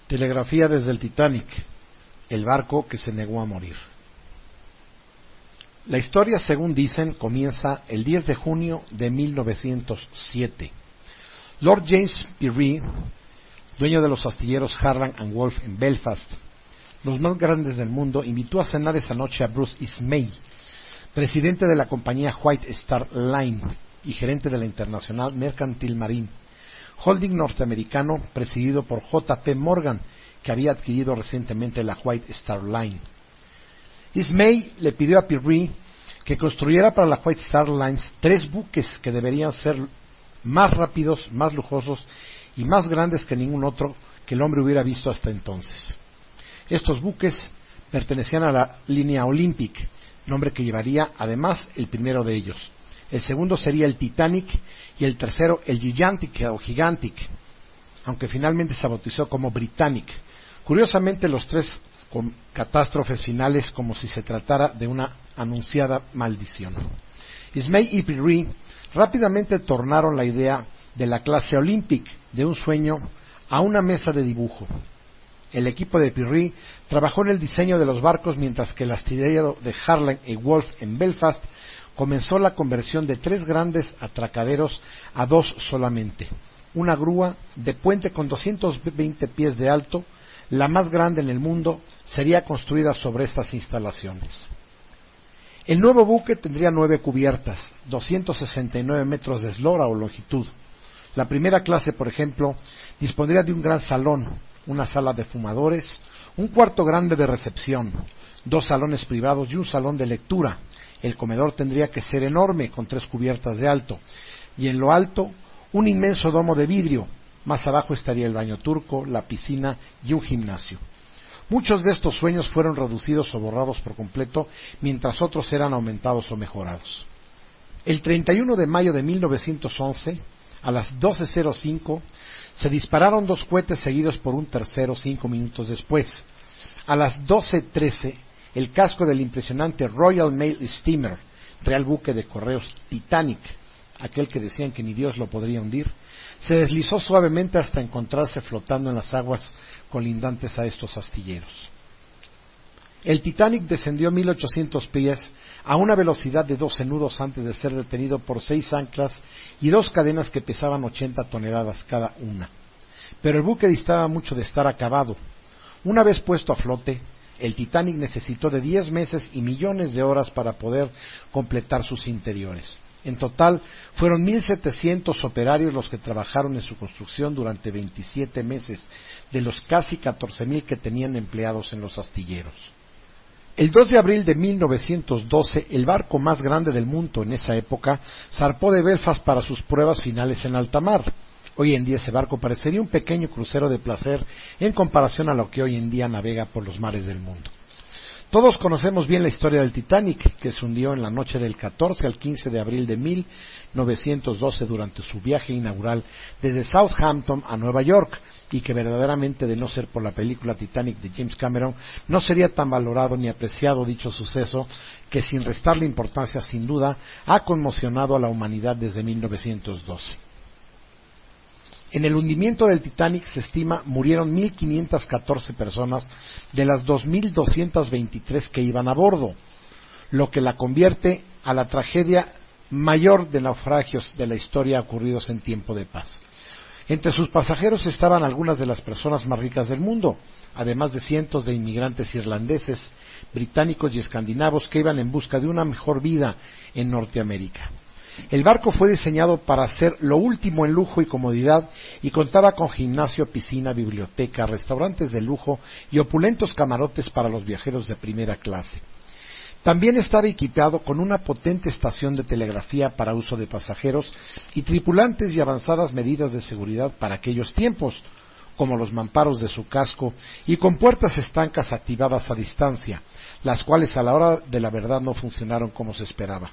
Telegrafía desde el Titanic, el barco que se negó a morir. La historia, según dicen, comienza el 10 de junio de 1907. Lord James Pirrie, dueño de los astilleros Harland and Wolff en Belfast, los más grandes del mundo, invitó a cenar esa noche a Bruce Ismay, presidente de la compañía White Star Line y gerente de la International Mercantile Marine, holding norteamericano presidido por J. P. Morgan, que había adquirido recientemente la White Star Line. Ismay le pidió a Pirrie que construyera para la White Star Line 3 buques que deberían ser más rápidos, más lujosos y más grandes que ningún otro que el hombre hubiera visto hasta entonces. Estos buques pertenecían a la línea Olympic, nombre que llevaría además el primero de ellos. El segundo sería el Titanic y el tercero el Gigantic o Gigantic, aunque finalmente se bautizó como Britannic. Curiosamente, los tres con catástrofes finales como si se tratara de una anunciada maldición. Ismay y Pirrie rápidamente tornaron la idea de la clase Olympic de un sueño a una mesa de dibujo. El equipo de Pirrie trabajó en el diseño de los barcos mientras que el astillero de Harland y Wolff en Belfast comenzó la conversión de 3 grandes atracaderos a 2 solamente. Una grúa de puente con 220 pies de alto, la más grande en el mundo, sería construida sobre estas instalaciones. El nuevo buque tendría 9 cubiertas, 269 metros de eslora o longitud. La primera clase, por ejemplo, dispondría de un gran salón, una sala de fumadores, un cuarto grande de recepción, 2 salones privados y un salón de lectura. El comedor tendría que ser enorme, con 3 cubiertas de alto, y en lo alto un inmenso domo de vidrio. Más abajo estaría el baño turco, la piscina y un gimnasio. Muchos de estos sueños fueron reducidos o borrados por completo, mientras otros eran aumentados o mejorados. El 31 de mayo de 1911, a las 12:05, se dispararon 2 cohetes seguidos por un tercero 5 minutos después. A las 12:13, el casco del impresionante Royal Mail Steamer, real buque de correos Titanic, aquel que decían que ni Dios lo podría hundir, se deslizó suavemente hasta encontrarse flotando en las aguas colindantes a estos astilleros. El Titanic descendió 1800 pies a una velocidad de 12 nudos antes de ser detenido por 6 anclas y 2 cadenas que pesaban 80 toneladas cada una. Pero el buque distaba mucho de estar acabado. Una vez puesto a flote, el Titanic necesitó de 10 meses y millones de horas para poder completar sus interiores. En total, fueron 1,700 operarios los que trabajaron en su construcción durante 27 meses, de los casi 14,000 que tenían empleados en los astilleros. El 2 de abril de 1912, el barco más grande del mundo en esa época zarpó de Belfast para sus pruebas finales en alta mar. Hoy en día ese barco parecería un pequeño crucero de placer en comparación a lo que hoy en día navega por los mares del mundo. Todos conocemos bien la historia del Titanic, que se hundió en la noche del 14 al 15 de abril de 1912 durante su viaje inaugural desde Southampton a Nueva York, y que verdaderamente, de no ser por la película Titanic de James Cameron, no sería tan valorado ni apreciado dicho suceso, que sin restarle importancia sin duda ha conmocionado a la humanidad desde 1912. En el hundimiento del Titanic se estima murieron 1,514 personas de las 2,223 que iban a bordo, lo que la convierte a la tragedia mayor de naufragios de la historia ocurridos en tiempo de paz. Entre sus pasajeros estaban algunas de las personas más ricas del mundo, además de cientos de inmigrantes irlandeses, británicos y escandinavos que iban en busca de una mejor vida en Norteamérica. El barco fue diseñado para ser lo último en lujo y comodidad y contaba con gimnasio, piscina, biblioteca, restaurantes de lujo y opulentos camarotes para los viajeros de primera clase. También estaba equipado con una potente estación de telegrafía para uso de pasajeros y tripulantes y avanzadas medidas de seguridad para aquellos tiempos, como los mamparos de su casco, y con puertas estancas activadas a distancia, las cuales a la hora de la verdad no funcionaron como se esperaba.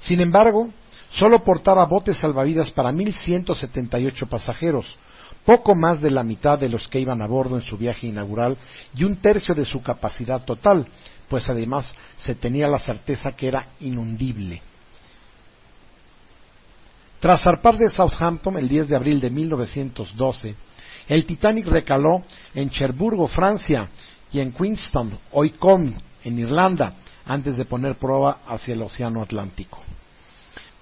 Sin embargo, solo portaba botes salvavidas para 1,178 pasajeros, poco más de la mitad de los que iban a bordo en su viaje inaugural y un tercio de su capacidad total, pues además se tenía la certeza que era inundible. Tras zarpar de Southampton el 10 de abril de 1912, el Titanic recaló en Cherburgo, Francia, y en Queenstown, hoy Combe, en Irlanda, antes de poner prueba hacia el Océano Atlántico.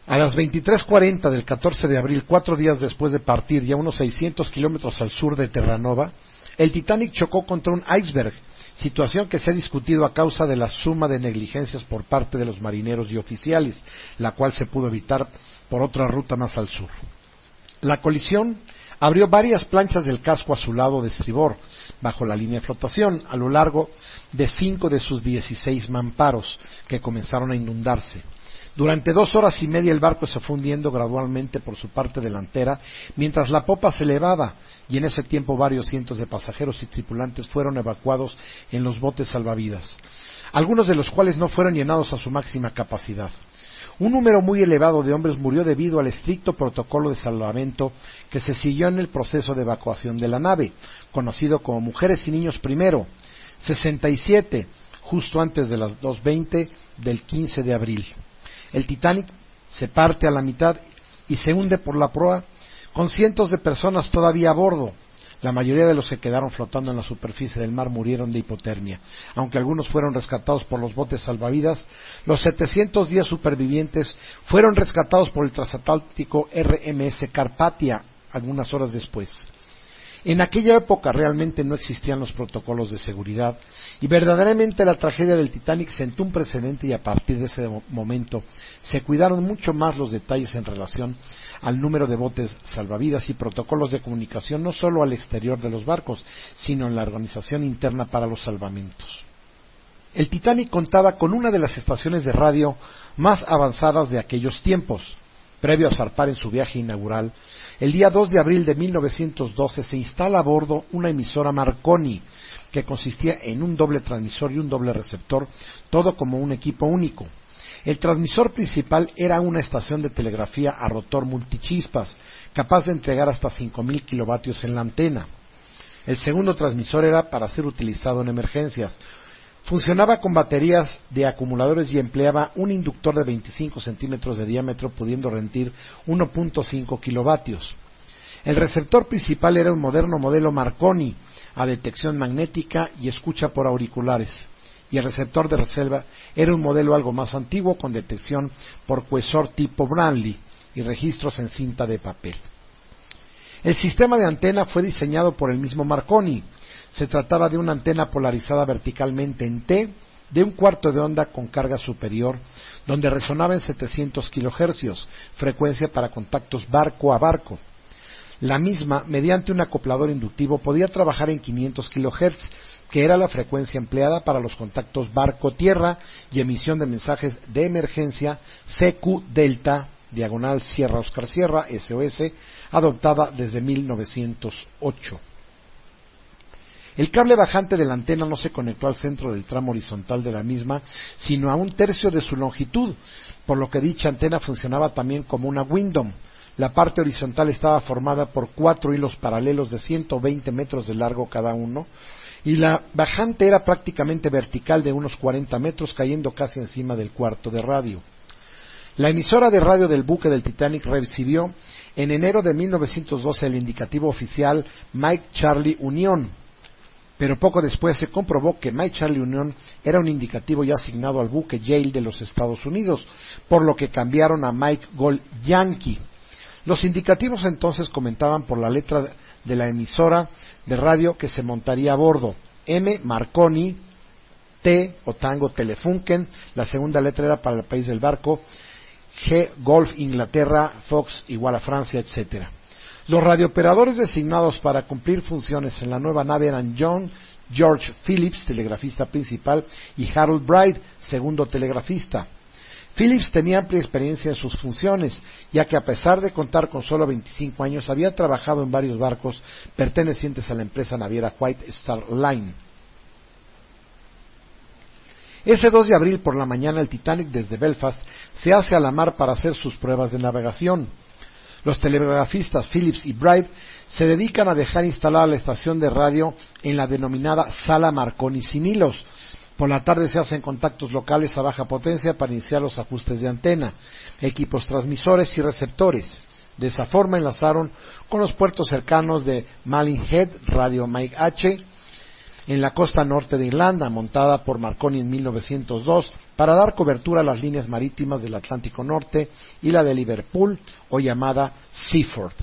A las 23:40 del 14 de abril, 4 días después de partir y a unos 600 kilómetros al sur de Terranova, el Titanic chocó contra un iceberg, situación que se ha discutido a causa de la suma de negligencias por parte de los marineros y oficiales, la cual se pudo evitar por otra ruta más al sur. La colisión abrió varias planchas del casco a su lado de estribor, bajo la línea de flotación, a lo largo de 5 de sus 16 mamparos, que comenzaron a inundarse. Durante 2 horas y media el barco se fue hundiendo gradualmente por su parte delantera, mientras la popa se elevaba, y en ese tiempo varios cientos de pasajeros y tripulantes fueron evacuados en los botes salvavidas, algunos de los cuales no fueron llenados a su máxima capacidad. Un número muy elevado de hombres murió debido al estricto protocolo de salvamento que se siguió en el proceso de evacuación de la nave, conocido como Mujeres y Niños Primero, 67, justo antes de las 2:20 del 15 de abril. El Titanic se parte a la mitad y se hunde por la proa, con cientos de personas todavía a bordo. La mayoría de los que quedaron flotando en la superficie del mar murieron de hipotermia. Aunque algunos fueron rescatados por los botes salvavidas, los 710 supervivientes fueron rescatados por el transatlántico RMS Carpathia algunas horas después. En aquella época realmente no existían los protocolos de seguridad y verdaderamente la tragedia del Titanic sentó un precedente, y a partir de ese momento se cuidaron mucho más los detalles en relación al número de botes salvavidas y protocolos de comunicación, no solo al exterior de los barcos, sino en la organización interna para los salvamentos. El Titanic contaba con una de las estaciones de radio más avanzadas de aquellos tiempos. Previo a zarpar en su viaje inaugural, el día 2 de abril de 1912 se instala a bordo una emisora Marconi, que consistía en un doble transmisor y un doble receptor, todo como un equipo único. El transmisor principal era una estación de telegrafía a rotor multichispas, capaz de entregar hasta 5.000 kilovatios en la antena. El segundo transmisor era para ser utilizado en emergencias. Funcionaba con baterías de acumuladores y empleaba un inductor de 25 centímetros de diámetro, pudiendo rendir 1.5 kilovatios. El receptor principal era un moderno modelo Marconi, a detección magnética y escucha por auriculares, y el receptor de reserva era un modelo algo más antiguo, con detección por Quasar tipo Branly y registros en cinta de papel. El sistema de antena fue diseñado por el mismo Marconi. Se trataba de una antena polarizada verticalmente en T, de 1/4 de onda con carga superior, donde resonaba en 700 kHz, frecuencia para contactos barco a barco. La misma, mediante un acoplador inductivo, podía trabajar en 500 kHz, que era la frecuencia empleada para los contactos barco-tierra y emisión de mensajes de emergencia CQ-Delta, diagonal Sierra Oscar Sierra, SOS, adoptada desde 1908. El cable bajante de la antena no se conectó al centro del tramo horizontal de la misma, sino a 1/3 de su longitud, por lo que dicha antena funcionaba también como una Windom. La parte horizontal estaba formada por 4 hilos paralelos de 120 metros de largo cada uno, y la bajante era prácticamente vertical, de unos 40 metros, cayendo casi encima del cuarto de radio. La emisora de radio del buque del Titanic recibió en enero de 1912 el indicativo oficial Mike Charlie Union, pero poco después se comprobó que Mike Charlie Union era un indicativo ya asignado al buque Yale de los Estados Unidos, por lo que cambiaron a Mike Gold Yankee. Los indicativos entonces comentaban por la letra de la emisora de radio que se montaría a bordo: M, Marconi; T, o Tango Telefunken, la segunda letra era para el país del barco; G, Golf Inglaterra; Fox igual a Francia, etcétera. Los radiooperadores designados para cumplir funciones en la nueva nave eran John George Phillips, telegrafista principal, y Harold Bright, segundo telegrafista. Phillips tenía amplia experiencia en sus funciones, ya que a pesar de contar con solo 25 años, había trabajado en varios barcos pertenecientes a la empresa naviera White Star Line. Ese 2 de abril por la mañana, el Titanic desde Belfast se hace a la mar para hacer sus pruebas de navegación. Los telegrafistas Phillips y Bright se dedican a dejar instalada la estación de radio en la denominada Sala Marconi sin hilos. Por la tarde se hacen contactos locales a baja potencia para iniciar los ajustes de antena, equipos transmisores y receptores. De esa forma enlazaron con los puertos cercanos de Malin Head, Radio Mike H, en la costa norte de Irlanda, montada por Marconi en 1902, para dar cobertura a las líneas marítimas del Atlántico Norte y la de Liverpool, o llamada Seaford.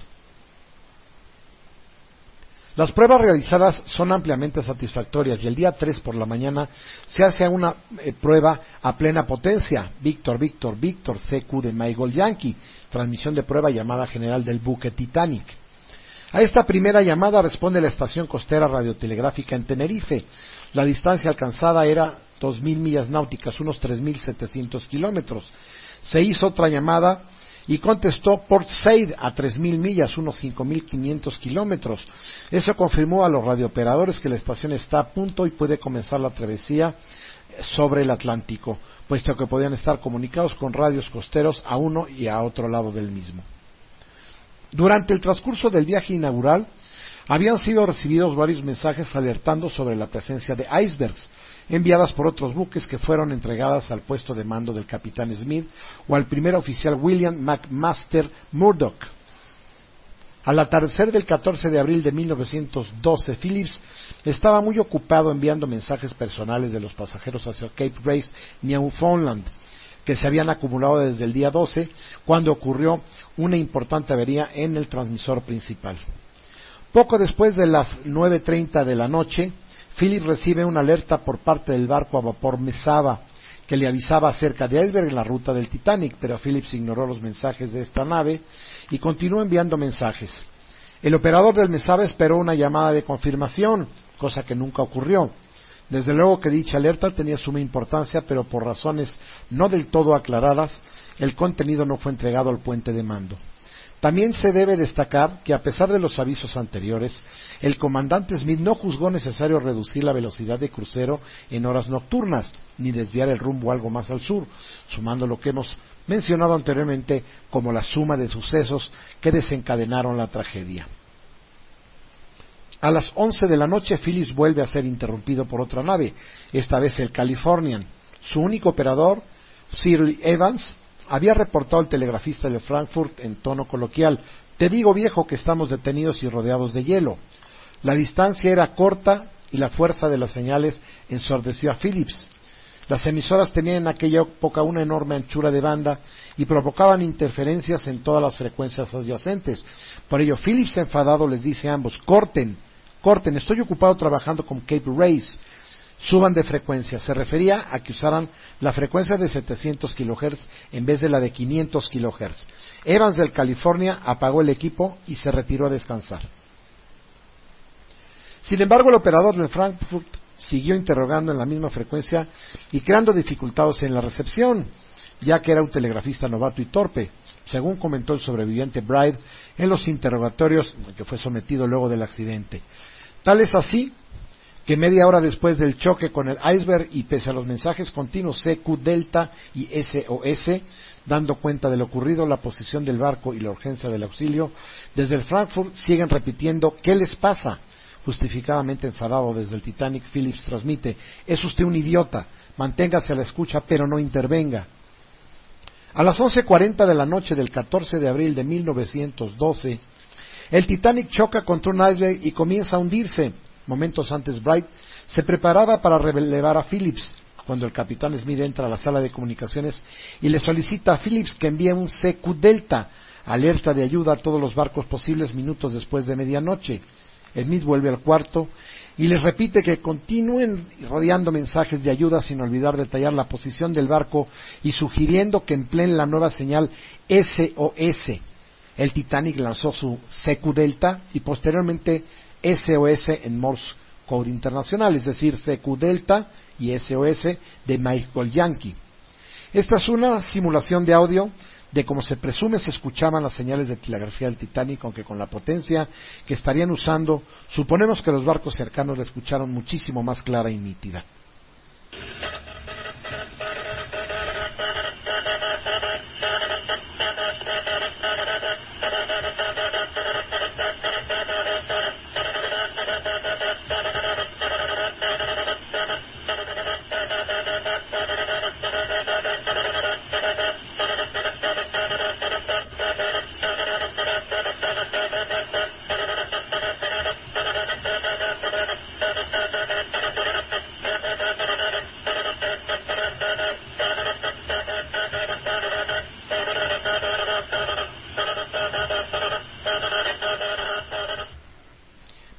Las pruebas realizadas son ampliamente satisfactorias y el día 3 por la mañana se hace una prueba a plena potencia, Víctor, Víctor, Víctor, CQ de Michael Yankee, transmisión de prueba llamada general del buque Titanic. A esta primera llamada responde la estación costera radiotelegráfica en Tenerife. La distancia alcanzada era 2.000 millas náuticas, unos 3.700 kilómetros. Se hizo otra llamada y contestó Port Said a 3.000 millas, unos 5.500 kilómetros. Eso confirmó a los radiooperadores que la estación está a punto y puede comenzar la travesía sobre el Atlántico, puesto que podían estar comunicados con radios costeros a uno y a otro lado del mismo. Durante el transcurso del viaje inaugural, habían sido recibidos varios mensajes alertando sobre la presencia de icebergs, enviadas por otros buques que fueron entregadas al puesto de mando del capitán Smith o al primer oficial William McMaster Murdoch. Al atardecer del 14 de abril de 1912, Phillips estaba muy ocupado enviando mensajes personales de los pasajeros hacia Cape Race, Newfoundland, que se habían acumulado desde el día 12, cuando ocurrió una importante avería en el transmisor principal. Poco después de las 9:30 de la noche, Phillips recibe una alerta por parte del barco a vapor Mesaba, que le avisaba acerca de iceberg en la ruta del Titanic, pero Phillips ignoró los mensajes de esta nave y continuó enviando mensajes. El operador del Mesaba esperó una llamada de confirmación, cosa que nunca ocurrió. Desde luego que dicha alerta tenía suma importancia, pero por razones no del todo aclaradas, el contenido no fue entregado al puente de mando. También se debe destacar que, a pesar de los avisos anteriores, el comandante Smith no juzgó necesario reducir la velocidad de crucero en horas nocturnas, ni desviar el rumbo algo más al sur, sumando lo que hemos mencionado anteriormente como la suma de sucesos que desencadenaron la tragedia. A las 11 de la noche, Phillips vuelve a ser interrumpido por otra nave, esta vez el Californian. Su único operador, Sir Evans, había reportado al telegrafista de Frankfurt en tono coloquial: «Te digo, viejo, que estamos detenidos y rodeados de hielo». La distancia era corta y la fuerza de las señales ensordeció a Phillips. Las emisoras tenían en aquella época una enorme anchura de banda y provocaban interferencias en todas las frecuencias adyacentes. Por ello, Phillips, enfadado, les dice a ambos: «Corten, corten, estoy ocupado trabajando con Cape Race. Suban de frecuencia». Se refería a que usaran la frecuencia de 700 kHz en vez de la de 500 kHz. Evans del California apagó el equipo y se retiró a descansar. Sin embargo, el operador de Frankfurt siguió interrogando en la misma frecuencia y creando dificultades en la recepción, ya que era un telegrafista novato y torpe, según comentó el sobreviviente Bride en los interrogatorios que fue sometido luego del accidente. Tal es así que media hora después del choque con el iceberg y pese a los mensajes continuos CQ Delta y SOS, dando cuenta de lo ocurrido, la posición del barco y la urgencia del auxilio, desde el Frankfurt siguen repitiendo: «¿Qué les pasa?». Justificadamente enfadado desde el Titanic, Phillips transmite: «Es usted un idiota, manténgase a la escucha pero no intervenga». A las 11:40 de la noche del 14 de abril de 1912, el Titanic choca contra un iceberg y comienza a hundirse. Momentos antes, Bright se preparaba para relevar a Phillips, cuando el capitán Smith entra a la sala de comunicaciones y le solicita a Phillips que envíe un CQ Delta, alerta de ayuda a todos los barcos posibles, minutos después de medianoche. Smith vuelve al cuarto y les repite que continúen rodeando mensajes de ayuda sin olvidar detallar la posición del barco y sugiriendo que empleen la nueva señal SOS. El Titanic lanzó su CQ Delta y posteriormente SOS en Morse Code Internacional, es decir, CQ Delta y SOS de Michael Yankee. Esta es una simulación de audio de cómo se presume se escuchaban las señales de telegrafía del Titanic, aunque con la potencia que estarían usando, suponemos que los barcos cercanos la escucharon muchísimo más clara y nítida.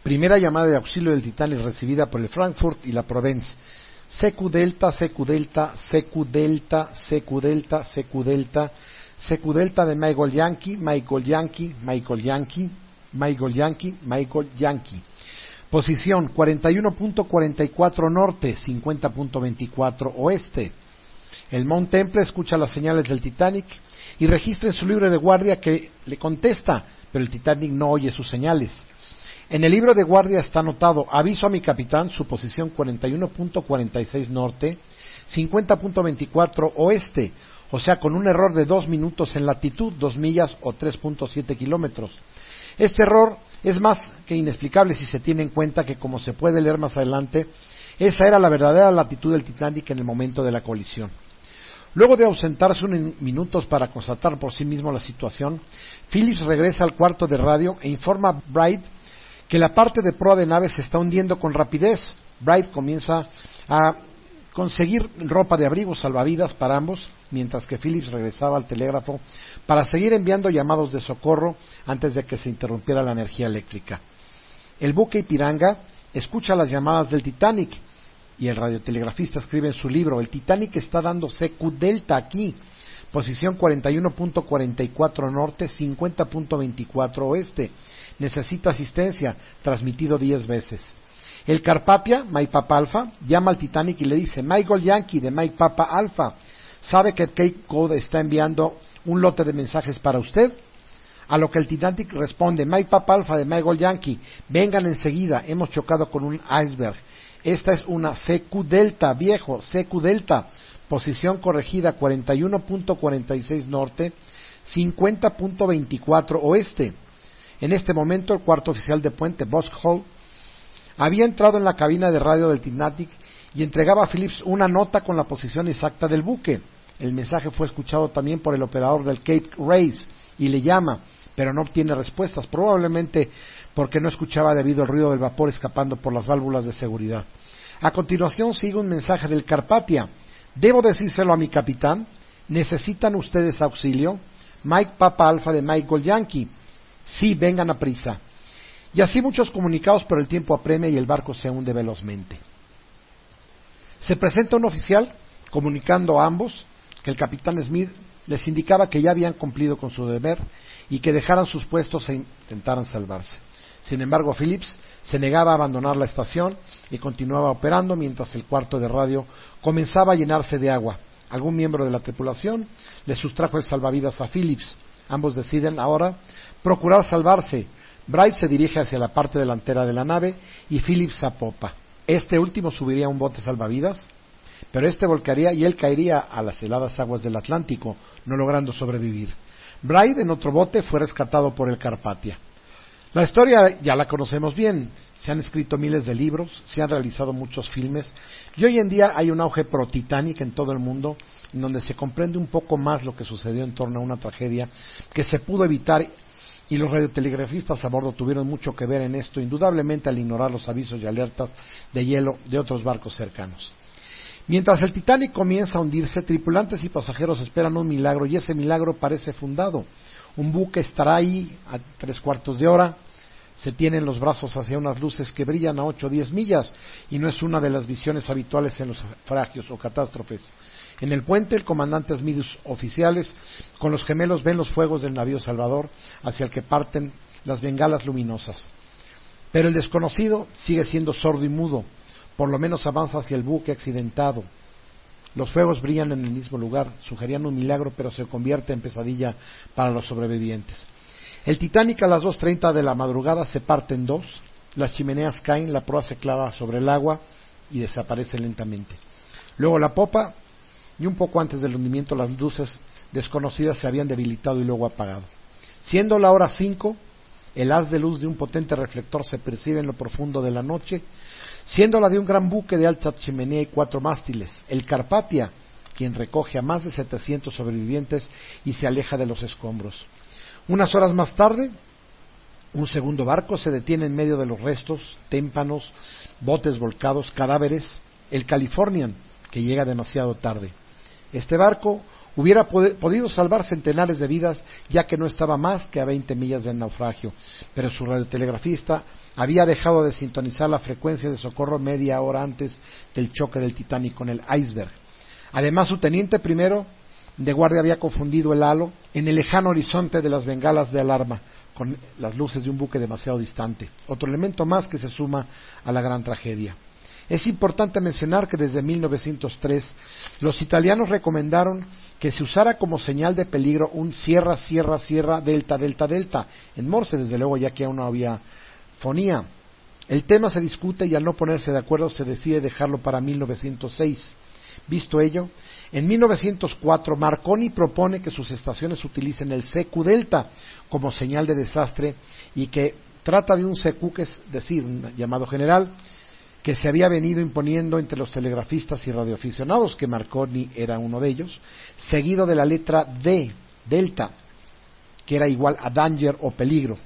Primera llamada de auxilio del Titanic recibida por el Frankfurt y la Provence. CQ Delta, CQ Delta, CQ Delta, CQ Delta, CQ Delta, CQ Delta de Michael Yankee, Michael Yankee, Michael Yankee, Michael Yankee, Michael Yankee. Posición 41.44 norte, 50.24 oeste. El Mount Temple escucha las señales del Titanic y registra en su libro de guardia que le contesta, pero el Titanic no oye sus señales. En el libro de guardia está anotado: aviso a mi capitán, su posición 41.46 norte, 50.24 oeste, o sea, con un error de 2 minutos en latitud, 2 millas o 3.7 kilómetros. Este error es más que inexplicable si se tiene en cuenta que, como se puede leer más adelante, esa era la verdadera latitud del Titanic en el momento de la colisión. Luego de ausentarse unos minutos para constatar por sí mismo la situación, Phillips regresa al cuarto de radio e informa a Bright que la parte de proa de nave se está hundiendo con rapidez. Bright comienza a conseguir ropa de abrigo salvavidas para ambos, mientras que Phillips regresaba al telégrafo para seguir enviando llamados de socorro antes de que se interrumpiera la energía eléctrica. El buque Ipiranga escucha las llamadas del Titanic y el radiotelegrafista escribe en su libro: el Titanic está dando CQ Delta aquí, posición 41.44 norte, 50.24 oeste. Necesita asistencia, transmitido 10 veces. El Carpathia, Mike Papa Alpha, llama al Titanic y le dice: Michael Yankee de Mike Papa Alpha, ¿sabe que Cape Cod está enviando un lote de mensajes para usted? A lo que el Titanic responde: Mike Papa Alpha de Michael Yankee, vengan enseguida, hemos chocado con un iceberg. Esta es una CQ Delta, viejo, CQ Delta, posición corregida 41.46 norte, 50.24 oeste. En este momento, el cuarto oficial de puente, Buzz Hall, había entrado en la cabina de radio del Titanic y entregaba a Phillips una nota con la posición exacta del buque. El mensaje fue escuchado también por el operador del Cape Race y le llama, pero no obtiene respuestas, probablemente porque no escuchaba debido al ruido del vapor escapando por las válvulas de seguridad. A continuación sigue un mensaje del Carpathia: debo decírselo a mi capitán, ¿necesitan ustedes auxilio? Mike Papa Alpha de Michael Yankee. Sí, vengan a prisa. Y así muchos comunicados, pero el tiempo apremia y el barco se hunde velozmente. Se presenta un oficial comunicando a ambos que el capitán Smith les indicaba que ya habían cumplido con su deber y que dejaran sus puestos e intentaran salvarse. Sin embargo, Phillips se negaba a abandonar la estación y continuaba operando mientras el cuarto de radio comenzaba a llenarse de agua. Algún miembro de la tripulación le sustrajo el salvavidas a Phillips. Ambos deciden ahora procurar salvarse. Bright se dirige hacia la parte delantera de la nave y Phillips a popa. Este último subiría a un bote salvavidas, pero este volcaría y él caería a las heladas aguas del Atlántico, no logrando sobrevivir. Bright, en otro bote, fue rescatado por el Carpathia. La historia ya la conocemos bien, se han escrito miles de libros, se han realizado muchos filmes y hoy en día hay un auge pro Titanic en todo el mundo, en donde se comprende un poco más lo que sucedió en torno a una tragedia que se pudo evitar, y los radiotelegrafistas a bordo tuvieron mucho que ver en esto, indudablemente al ignorar los avisos y alertas de hielo de otros barcos cercanos. Mientras el Titanic comienza a hundirse, tripulantes y pasajeros esperan un milagro y ese milagro parece fundado. Un buque estará ahí a 3/4 de hora, se tienen los brazos hacia unas luces que brillan a 8 o 10 millas y no es una de las visiones habituales en los naufragios o catástrofes. En el puente, el comandante Smith y sus oficiales con los gemelos ven los fuegos del navío Salvador hacia el que parten las bengalas luminosas. Pero el desconocido sigue siendo sordo y mudo, por lo menos avanza hacia el buque accidentado. Los fuegos brillan en el mismo lugar, sugerían un milagro, pero se convierte en pesadilla para los sobrevivientes. El Titanic a las 2:30 de la madrugada se parte en dos, las chimeneas caen, la proa se clava sobre el agua y desaparece lentamente. Luego la popa, y un poco antes del hundimiento las luces desconocidas se habían debilitado y luego apagado. Siendo la hora 5, el haz de luz de un potente reflector se percibe en lo profundo de la noche, siendo la de un gran buque de alta chimenea y 4 mástiles, el Carpathia, quien recoge a más de 700 sobrevivientes y se aleja de los escombros. Unas horas más tarde, un segundo barco se detiene en medio de los restos, témpanos, botes volcados, cadáveres, el Californian, que llega demasiado tarde. Este barco hubiera podido salvar centenares de vidas, ya que no estaba más que a 20 millas del naufragio, pero su radiotelegrafista había dejado de sintonizar la frecuencia de socorro media hora antes del choque del Titanic con el iceberg. Además, su teniente primero de guardia había confundido el halo en el lejano horizonte de las bengalas de alarma con las luces de un buque demasiado distante, otro elemento más que se suma a la gran tragedia. Es importante mencionar que desde 1903 los italianos recomendaron que se usara como señal de peligro un sierra, sierra, sierra, delta, delta, delta, en Morse, desde luego, ya que aún no había fonía. El tema se discute y al no ponerse de acuerdo se decide dejarlo para 1906. Visto ello, en 1904 Marconi propone que sus estaciones utilicen el CQ delta como señal de desastre y que trata de un CQ, que es decir, un llamado general, que se había venido imponiendo entre los telegrafistas y radioaficionados, que Marconi era uno de ellos, seguido de la letra D, delta, que era igual a danger o peligro.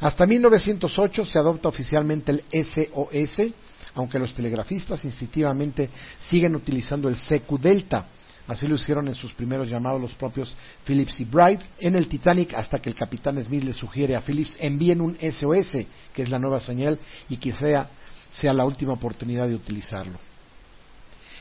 Hasta 1908 se adopta oficialmente el SOS, aunque los telegrafistas instintivamente siguen utilizando el CQ delta. Así lo hicieron en sus primeros llamados los propios Phillips y Bright en el Titanic, hasta que el capitán Smith le sugiere a Phillips: envíen un SOS, que es la nueva señal, y que sea la última oportunidad de utilizarlo.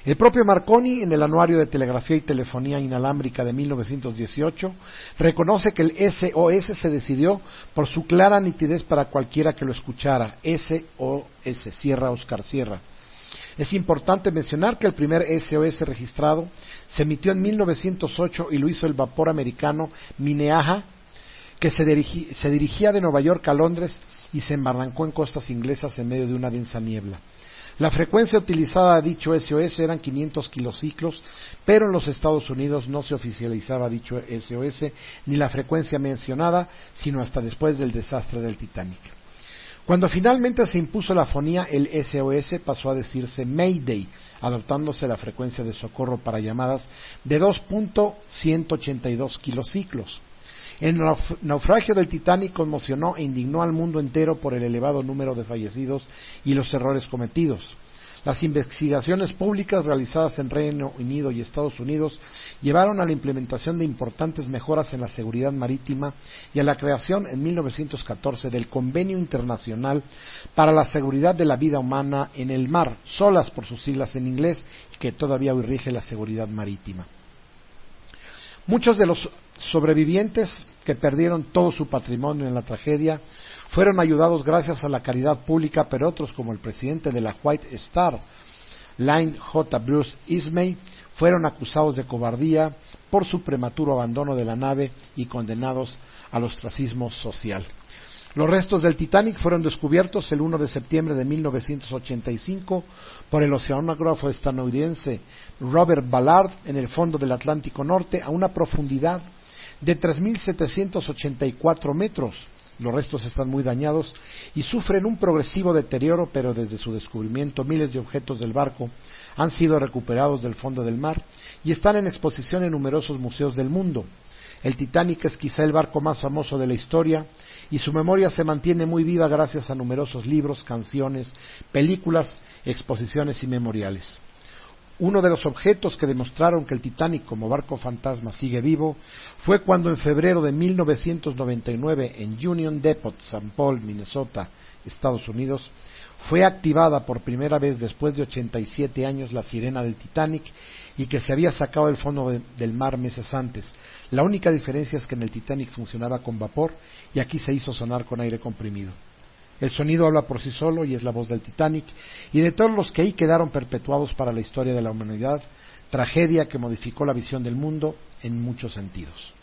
El propio Marconi, en el Anuario de Telegrafía y Telefonía Inalámbrica de 1918, reconoce que el SOS se decidió por su clara nitidez para cualquiera que lo escuchara. SOS, Sierra Oscar Sierra. Es importante mencionar que el primer SOS registrado se emitió en 1908 y lo hizo el vapor americano Minnehaha, que se dirigía de Nueva York a Londres y se embarrancó en costas inglesas en medio de una densa niebla. La frecuencia utilizada de dicho SOS eran 500 kilociclos, pero en los Estados Unidos no se oficializaba dicho SOS ni la frecuencia mencionada, sino hasta después del desastre del Titanic. Cuando finalmente se impuso la fonía, el SOS pasó a decirse Mayday, adoptándose la frecuencia de socorro para llamadas de 2.182 kilociclos. El naufragio del Titanic conmocionó e indignó al mundo entero por el elevado número de fallecidos y los errores cometidos. Las investigaciones públicas realizadas en Reino Unido y Estados Unidos llevaron a la implementación de importantes mejoras en la seguridad marítima y a la creación en 1914 del Convenio Internacional para la Seguridad de la Vida Humana en el Mar, SOLAS por sus siglas en inglés, que todavía hoy rige la seguridad marítima. Muchos de los sobrevivientes que perdieron todo su patrimonio en la tragedia fueron ayudados gracias a la caridad pública, pero otros, como el presidente de la White Star Line, J. Bruce Ismay, fueron acusados de cobardía por su prematuro abandono de la nave y condenados al ostracismo social. Los restos del Titanic fueron descubiertos el 1 de septiembre de 1985 por el oceanógrafo estadounidense Robert Ballard en el fondo del Atlántico Norte a una profundidad de 3.784 metros. Los restos están muy dañados y sufren un progresivo deterioro, pero desde su descubrimiento miles de objetos del barco han sido recuperados del fondo del mar y están en exposición en numerosos museos del mundo. El Titanic es quizá el barco más famoso de la historia y su memoria se mantiene muy viva gracias a numerosos libros, canciones, películas, exposiciones y memoriales. Uno de los objetos que demostraron que el Titanic como barco fantasma sigue vivo fue cuando en febrero de 1999 en Union Depot, St. Paul, Minnesota, Estados Unidos, fue activada por primera vez después de 87 años la sirena del Titanic y que se había sacado del fondo del mar meses antes. La única diferencia es que en el Titanic funcionaba con vapor y aquí se hizo sonar con aire comprimido. El sonido habla por sí solo y es la voz del Titanic y de todos los que ahí quedaron perpetuados para la historia de la humanidad, tragedia que modificó la visión del mundo en muchos sentidos.